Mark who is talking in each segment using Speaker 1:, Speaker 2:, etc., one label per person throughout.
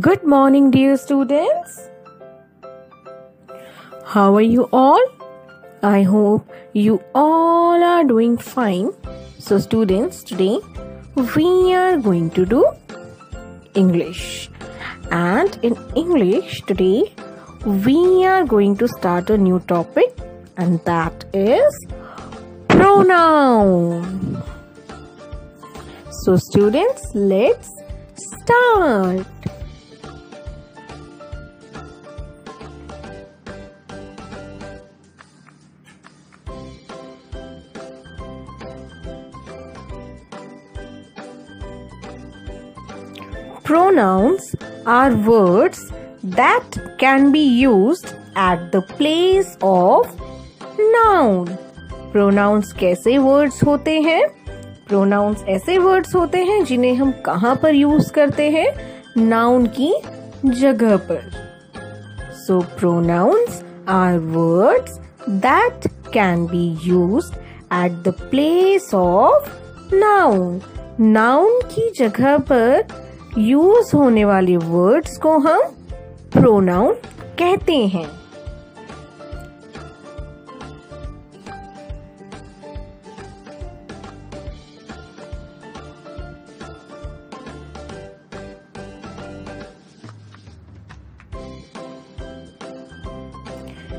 Speaker 1: Good morning, dear students. How are you all? I hope you all are doing fine. So, students, today we are going to do English. And in English, today we are going to start a new topic, and that is pronoun. So, students, let's start. Pronouns are words that can be used at the place of noun. Pronouns कैसे words होते हैं? Pronouns ऐसे words होते हैं जिन्हें हम कहाँ पर use करते हैं? Noun की जगह पर. So pronouns are words that can be used at the place of noun. Noun की जगह पर यूज होने वाले वर्ड्स को हम प्रोनाउन कहते हैं.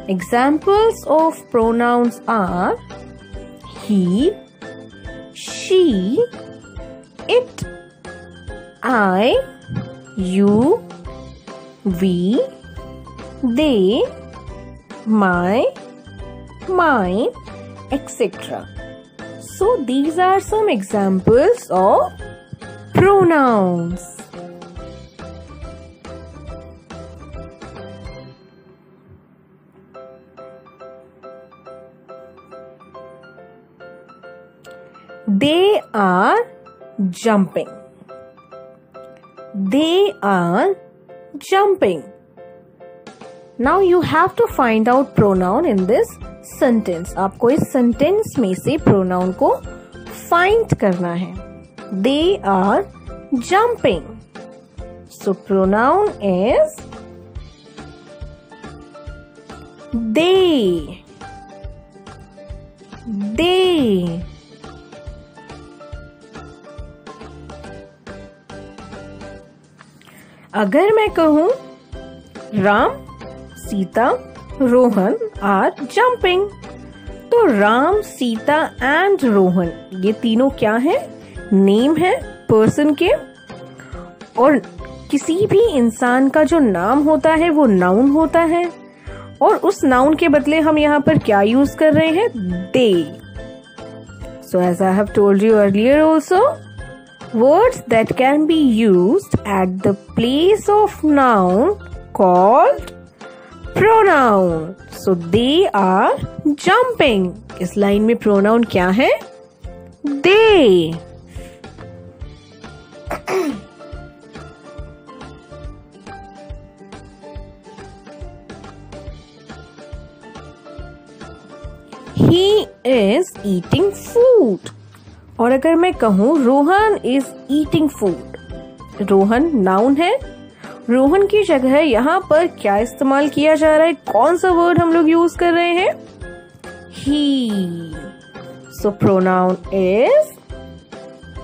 Speaker 1: Examples of pronouns are he, she, it, I, you, we, they, my, mine, etc. So these are some examples of pronouns. They are jumping. They are jumping. Now you have to find out pronoun in this sentence. आपको इस sentence में से pronoun को find करना है. They are jumping. So pronoun is they. They. अगर मैं कहूँ राम, सीता, रोहन आर जंपिंग, तो राम, सीता एंड रोहन ये तीनों क्या है? नेम है पर्सन के, और किसी भी इंसान का जो नाम होता है वो नाउन होता है, और उस नाउन के बदले हम यहाँ पर क्या यूज कर रहे हैं? They. So as I have told you earlier also, words that can be used at the place of noun called pronoun. So they are jumping. इस लाइन में pronoun क्या है? They. He is eating food. और अगर मैं कहूँ Rohan is eating food, Rohan noun है, रोहन की जगह यहाँ पर क्या इस्तेमाल किया जा रहा है? कौन सा वर्ड हम लोग यूज कर रहे हैं? He. So pronoun is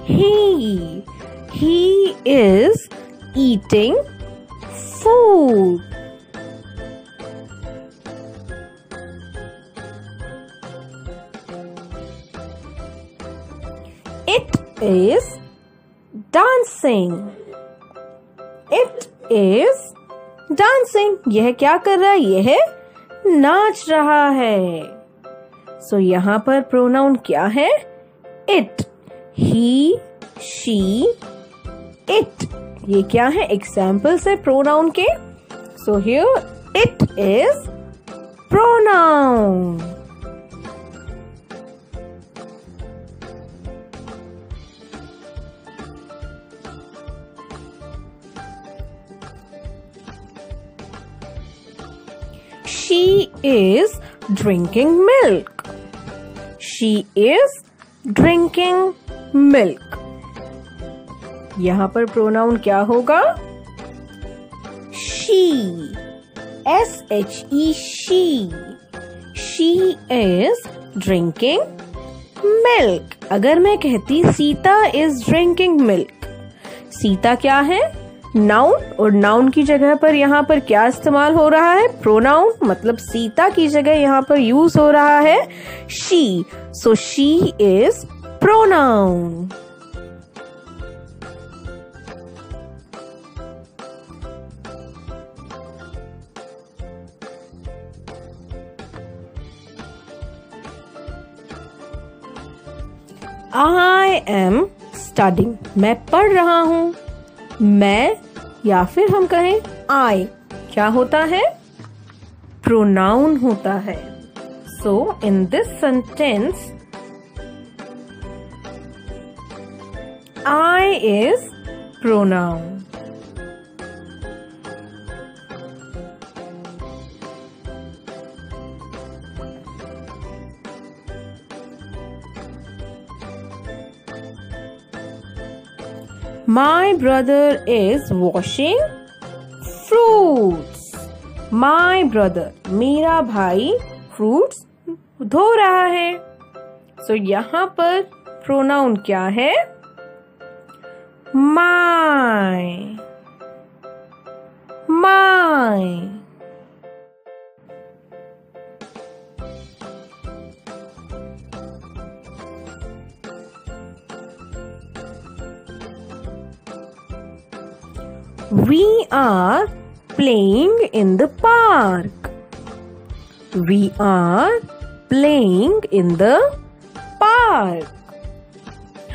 Speaker 1: he. He is eating food. It is dancing. It is dancing. यह क्या कर रहा है? यह नाच रहा है. सो यहाँ पर प्रोनाउन क्या है? It. He, she, it. ये क्या है? एग्जाम्पल्स है प्रोनाउन के. So here it is pronoun. She is drinking milk. She is drinking milk. यहाँ पर प्रोनाउन क्या होगा? she. S-H-E, she. She is drinking milk. अगर मैं कहती Sita is drinking milk, Sita क्या है? नाउन, और नाउन की जगह पर यहाँ पर क्या इस्तेमाल हो रहा है? प्रोनाउन, मतलब सीता की जगह यहाँ पर यूज हो रहा है she. So she is pronoun. I am studying. मैं पढ़ रहा हूँ. मैं, या फिर हम कहें I, क्या होता है? प्रोनाउन होता है. So in this sentence, I is pronoun. My brother is washing fruits. My brother, मेरा भाई fruits धो रहा है. So यहाँ पर प्रोनाउन क्या है? My. My. We are playing in the park. We are playing in the park.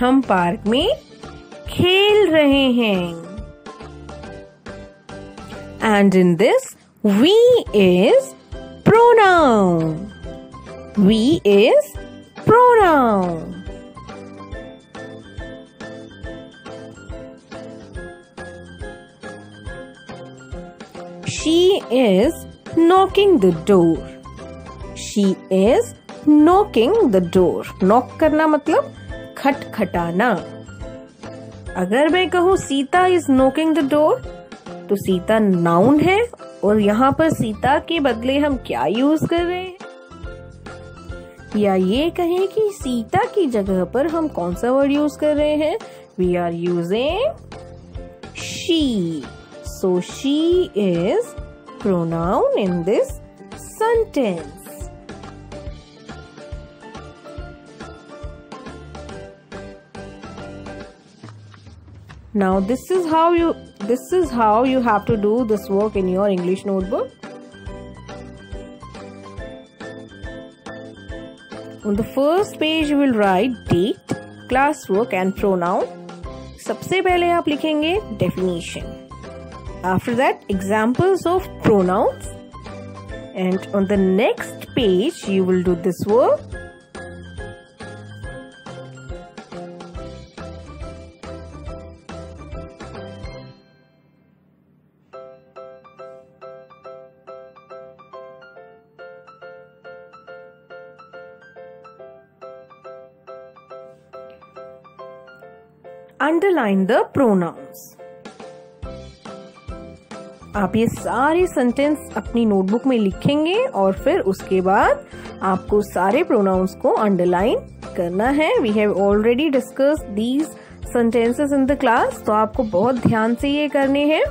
Speaker 1: हम पार्क में खेल रहे हैं. And in this, we is pronoun. We is pronoun. She is knocking the door. She is knocking the door. Knock करना मतलब खटखटाना. अगर मैं कहूँ Sita is knocking the door, तो सीता नाउन है, और यहाँ पर सीता के बदले हम क्या यूज कर रहे हैं? या ये कहें कि सीता की जगह पर हम कौन सा वर्ड यूज कर रहे हैं? We are using she. So she is pronoun in this sentence. Now this is how you have to do this work in your English notebook. On the first page you will write date, classwork and pronoun. सबसे पहले आप लिखेंगे definition. After that, examples of pronouns. And on the next page, you will do this work. Underline the pronouns. आप ये सारे sentence अपनी notebook में लिखेंगे और फिर उसके बाद आपको सारे प्रोनाउंस को अंडरलाइन करना है. We have already discussed these sentences in the class, तो आपको बहुत ध्यान से ये करने हैं.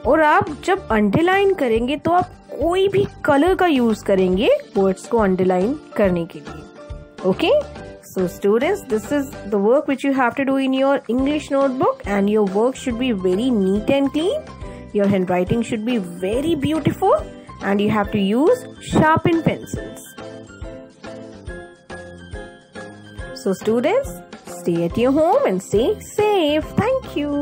Speaker 1: और आप जब अंडरलाइन करेंगे तो आप कोई भी कलर का यूज करेंगे वर्ड्स को अंडरलाइन करने के लिए. Okay, so students, this is the work which you have to do in your English notebook, and your work should be very neat and clean. Your handwriting should be very beautiful, and you have to use sharpened pencils. So students, stay at your home and stay safe. Thank you.